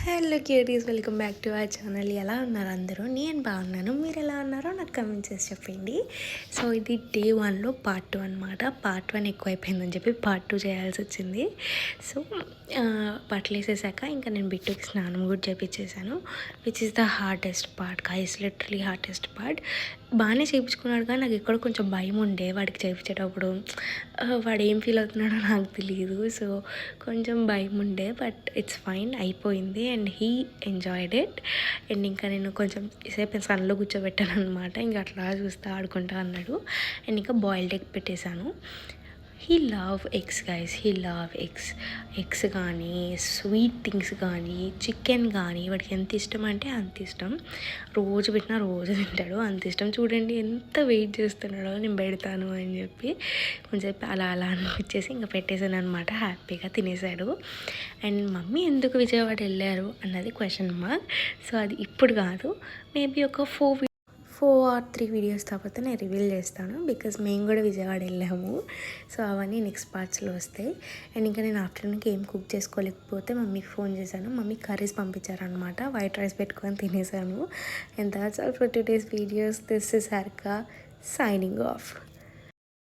Hello cuties, welcome back to our channel. ఎలా ఉన్నారు అందరూ? నేను బాగున్నాను. మీరు ఎలా ఉన్నారో నాకు కమెంట్ చేసి చెప్పండి. సో ఇది డే 1లో పార్ట్ 2 అనమాట. పార్ట్ 1 ఎక్కువైపోయిందని చెప్పి పార్ట్ 2 చేయాల్సి వచ్చింది. సో బట్టలు వేసేసాక ఇంకా నేను బిట్టుకి స్నానం కూడా చేయించేసాను, which is the hardest part guys, literally hardest part. బాగానే చేయించుకున్నాడు కానీ నాకు ఎక్కడ కొంచెం భయం ఉండే వాడికి చేయించేటప్పుడు. వాడు ఏం ఫీల్ అవుతున్నాడో నాకు తెలియదు. సో కొంచెం భయం ఉండే, బట్ ఇట్స్ ఫైన్, అయిపోయింది. And he enjoyed it. And ఇంకా నేను కొంచెం సేపు సన్లో కూర్చోబెట్టాను అనమాట. ఇంకా అట్లా చూస్తూ ఆడుకుంటా అన్నాడు. అండ్ ఇంకా బాయిల్డ్ ఎగ్ పెట్టేశాను. He love eggs guys, he love eggs. Eggs కానీ స్వీట్ థింగ్స్ కానీ చికెన్ కానీ వాడికి ఎంత ఇష్టం అంటే అంత ఇష్టం. రోజు పెట్టినా రోజు తింటాడు, అంత ఇష్టం. చూడండి ఎంత వెయిట్ చేస్తున్నాడో నేను పెడతాను అని చెప్పి. కొంచెం అలా అలా అనిపించేసి ఇంకా పెట్టేశాను అనమాట. హ్యాపీగా తినేశాడు. అండ్ మమ్మీ ఎందుకు విజయవాడ వెళ్ళారు అన్నది క్వశ్చన్ మార్క్. సో అది ఇప్పుడు కాదు, మేబీ ఒక 4 or 3 వీడియోస్ తర్వాత నేను రివీల్ చేస్తాను. బికాజ్ మేము కూడా విజయవాడ వెళ్ళాము. సో అవన్నీ నెక్స్ట్ పార్ట్స్లో వస్తాయి. అండ్ ఇంకా నేను ఆఫ్టర్నూన్కి ఏం కుక్ చేసుకోలేకపోతే మమ్మీకి ఫోన్ చేశాను. మమ్మీ కర్రీస్ పంపించారనమాట. వైట్ రైస్ పెట్టుకొని తినేసాను. And that's all for today's videos. This is Harika signing of.